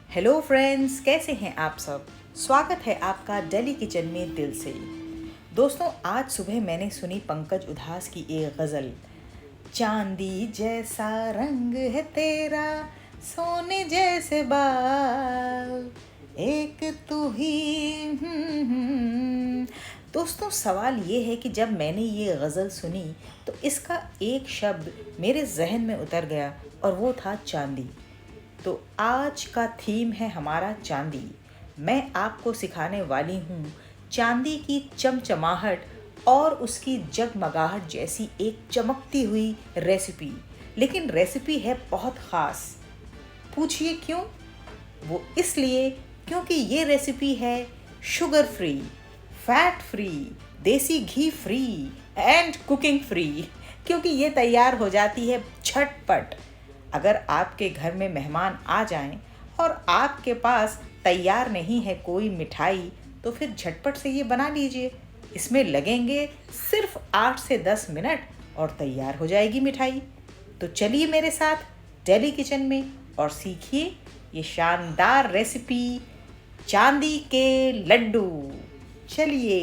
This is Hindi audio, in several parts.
हेलो फ्रेंड्स, कैसे हैं आप सब। स्वागत है आपका दिल्ली किचन में दिल से। दोस्तों, आज सुबह मैंने सुनी पंकज उधास की एक गज़ल। चांदी जैसा रंग है तेरा, सोने जैसे बाल, एक तू ही। दोस्तों, सवाल ये है कि जब मैंने ये गज़ल सुनी तो इसका एक शब्द मेरे जहन में उतर गया और वो था चांदी। तो आज का थीम है हमारा चांदी। मैं आपको सिखाने वाली हूँ चांदी की चमचमाहट और उसकी जगमगाहट जैसी एक चमकती हुई रेसिपी। लेकिन रेसिपी है बहुत ख़ास। पूछिए क्यों? वो इसलिए क्योंकि ये रेसिपी है शुगर फ्री, फैट फ्री, देसी घी फ्री एंड कुकिंग फ्री। क्योंकि ये तैयार हो जाती है झटपट। अगर आपके घर में मेहमान आ जाएं और आपके पास तैयार नहीं है कोई मिठाई, तो फिर झटपट से ये बना लीजिए। इसमें लगेंगे सिर्फ 8 से 10 मिनट और तैयार हो जाएगी मिठाई। तो चलिए मेरे साथ दिल्ली किचन में और सीखिए ये शानदार रेसिपी, चांदी के लड्डू। चलिए।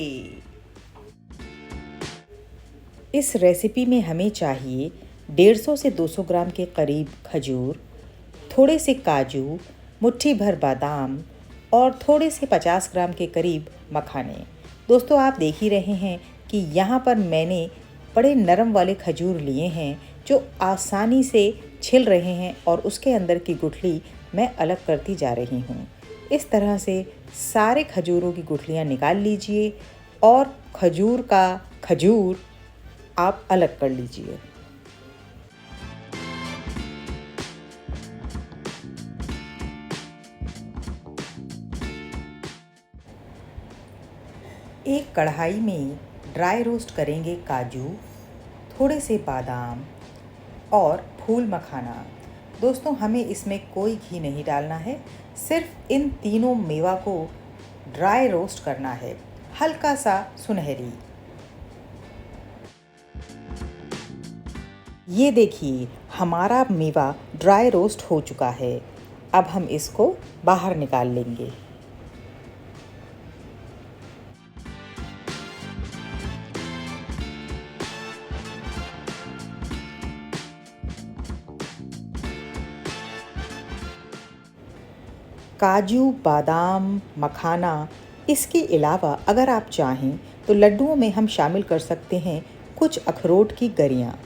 इस रेसिपी में हमें चाहिए 150 से 200 ग्राम के करीब खजूर, थोड़े से काजू, मुट्ठी भर बादाम और थोड़े से 50 ग्राम के करीब मखाने। दोस्तों, आप देख ही रहे हैं कि यहाँ पर मैंने बड़े नरम वाले खजूर लिए हैं जो आसानी से छिल रहे हैं और उसके अंदर की गुठली मैं अलग करती जा रही हूँ। इस तरह से सारे खजूरों की गुठलियाँ निकाल लीजिए और खजूर का खजूर आप अलग कर लीजिए। एक कढ़ाई में ड्राई रोस्ट करेंगे काजू, थोड़े से बादाम और फूल मखाना। दोस्तों, हमें इसमें कोई घी नहीं डालना है, सिर्फ इन तीनों मेवा को ड्राई रोस्ट करना है, हल्का सा सुनहरी। ये देखिए, हमारा मेवा ड्राई रोस्ट हो चुका है। अब हम इसको बाहर निकाल लेंगे। काजू, बादाम, मखाना, इसके अलावा अगर आप चाहें तो लड्डुओं में हम शामिल कर सकते हैं कुछ अखरोट की गरियाँ।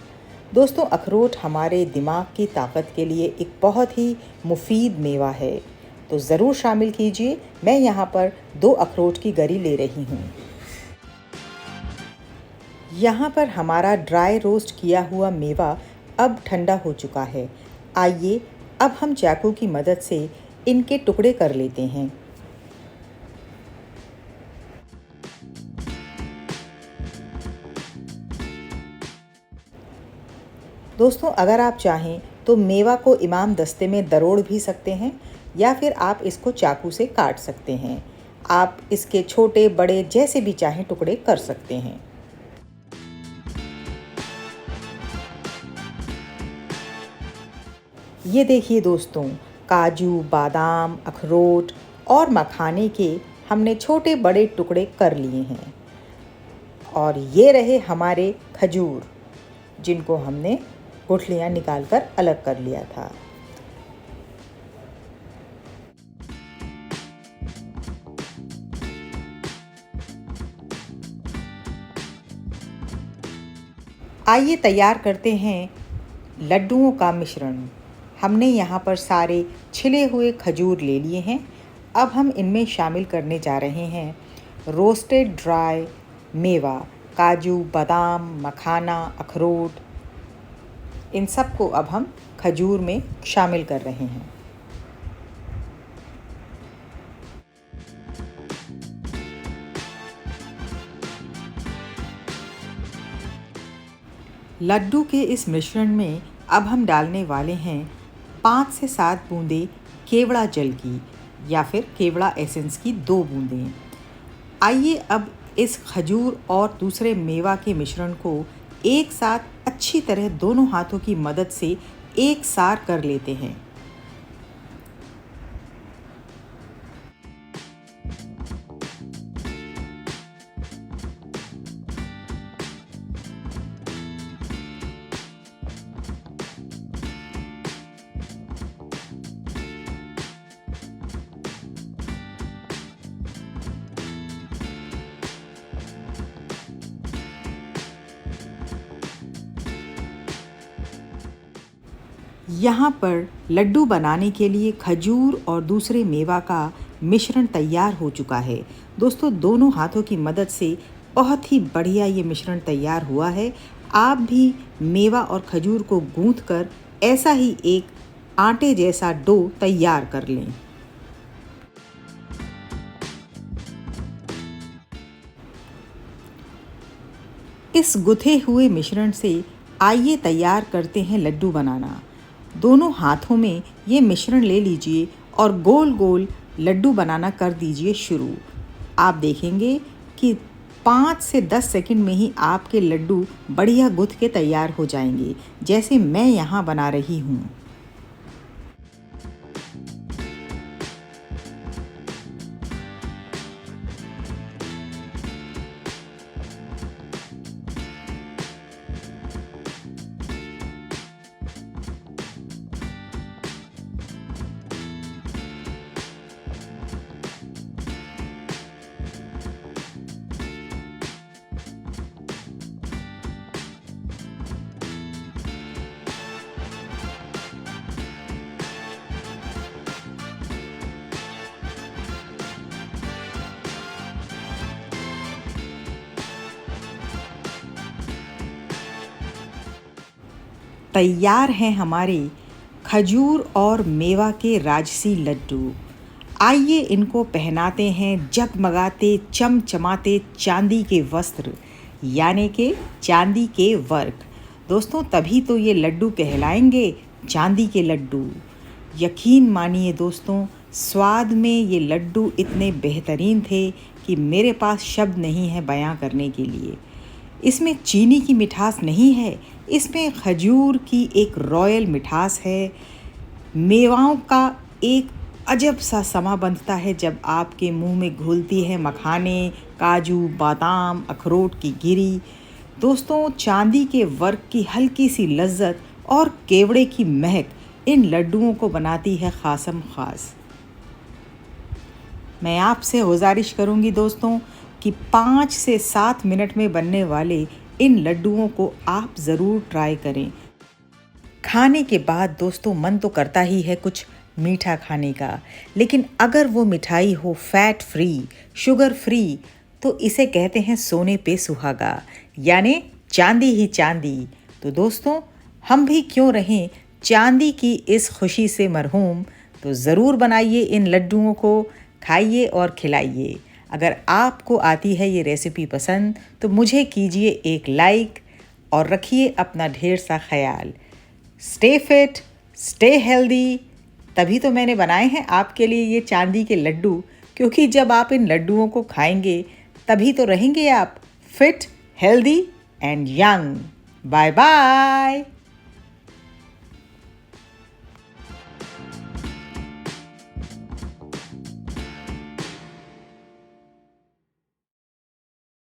दोस्तों, अखरोट हमारे दिमाग की ताकत के लिए एक बहुत ही मुफीद मेवा है, तो ज़रूर शामिल कीजिए। मैं यहाँ पर 2 अखरोट की गरी ले रही हूँ। यहाँ पर हमारा ड्राई रोस्ट किया हुआ मेवा अब ठंडा हो चुका है। आइए अब हम चाकू की मदद से इनके टुकड़े कर लेते हैं। दोस्तों, अगर आप चाहें तो मेवा को इमाम दस्ते में दरोड़ भी सकते हैं या फिर आप इसको चाकू से काट सकते हैं। आप इसके छोटे बड़े जैसे भी चाहें टुकड़े कर सकते हैं। ये देखिए दोस्तों, काजू, बादाम, अखरोट और मखाने के हमने छोटे बड़े टुकड़े कर लिए हैं। और ये रहे हमारे खजूर, जिनको हमने गुठलियाँ निकाल कर अलग कर लिया था। आइए तैयार करते हैं लड्डुओं का मिश्रण। हमने यहाँ पर सारे छिले हुए खजूर ले लिए हैं। अब हम इनमें शामिल करने जा रहे हैं रोस्टेड ड्राई मेवा, काजू, बादाम, मखाना, अखरोट। इन सब को अब हम खजूर में शामिल कर रहे हैं। लड्डू के इस मिश्रण में अब हम डालने वाले हैं 5 से 7 बूंदें केवड़ा जल की या फिर केवड़ा एसेंस की 2 बूंदें। आइए अब इस खजूर और दूसरे मेवा के मिश्रण को एक साथ अच्छी तरह दोनों हाथों की मदद से एक सार कर लेते हैं। यहाँ पर लड्डू बनाने के लिए खजूर और दूसरे मेवा का मिश्रण तैयार हो चुका है। दोस्तों, दोनों हाथों की मदद से बहुत ही बढ़िया ये मिश्रण तैयार हुआ है। आप भी मेवा और खजूर को गूंथ कर ऐसा ही एक आटे जैसा डो तैयार कर लें। इस गुथे हुए मिश्रण से आइए तैयार करते हैं लड्डू बनाना। दोनों हाथों में ये मिश्रण ले लीजिए और गोल गोल लड्डू बनाना कर दीजिए शुरू। आप देखेंगे कि 5 से 10 सेकंड में ही आपके लड्डू बढ़िया गुथ के तैयार हो जाएंगे, जैसे मैं यहाँ बना रही हूँ। तैयार हैं हमारे खजूर और मेवा के राजसी लड्डू। आइए इनको पहनाते हैं जगमगाते चमचमाते चांदी के वस्त्र, यानी कि चांदी के वर्क। दोस्तों, तभी तो ये लड्डू कहलाएंगे चांदी के लड्डू। यकीन मानिए दोस्तों, स्वाद में ये लड्डू इतने बेहतरीन थे कि मेरे पास शब्द नहीं है बयां करने के लिए। इसमें चीनी की मिठास नहीं है, इसमें खजूर की एक रॉयल मिठास है। मेवाओं का एक अजब सा समा बंधता है जब आपके मुंह में घुलती है मखाने, काजू, बादाम, अखरोट की गिरी। दोस्तों, चांदी के वर्क की हल्की सी लज्जत और केवड़े की महक इन लड्डुओं को बनाती है खासम खास। मैं आपसे गुजारिश करूंगी दोस्तों कि 5 से 7 मिनट में बनने वाले इन लड्डुओं को आप ज़रूर ट्राई करें। खाने के बाद दोस्तों मन तो करता ही है कुछ मीठा खाने का, लेकिन अगर वो मिठाई हो फैट फ्री, शुगर फ्री, तो इसे कहते हैं सोने पे सुहागा, यानी चांदी ही चांदी। तो दोस्तों, हम भी क्यों रहें चांदी की इस खुशी से मरहूम। तो ज़रूर बनाइए इन लड्डुओं को, खाइए और खिलाइए। अगर आपको आती है ये रेसिपी पसंद तो मुझे कीजिए एक लाइक और रखिए अपना ढेर सा ख्याल। Stay fit, stay healthy. तभी तो मैंने बनाए हैं आपके लिए ये चांदी के लड्डू, क्योंकि जब आप इन लड्डुओं को खाएंगे तभी तो रहेंगे आप fit, healthy and young. Bye bye.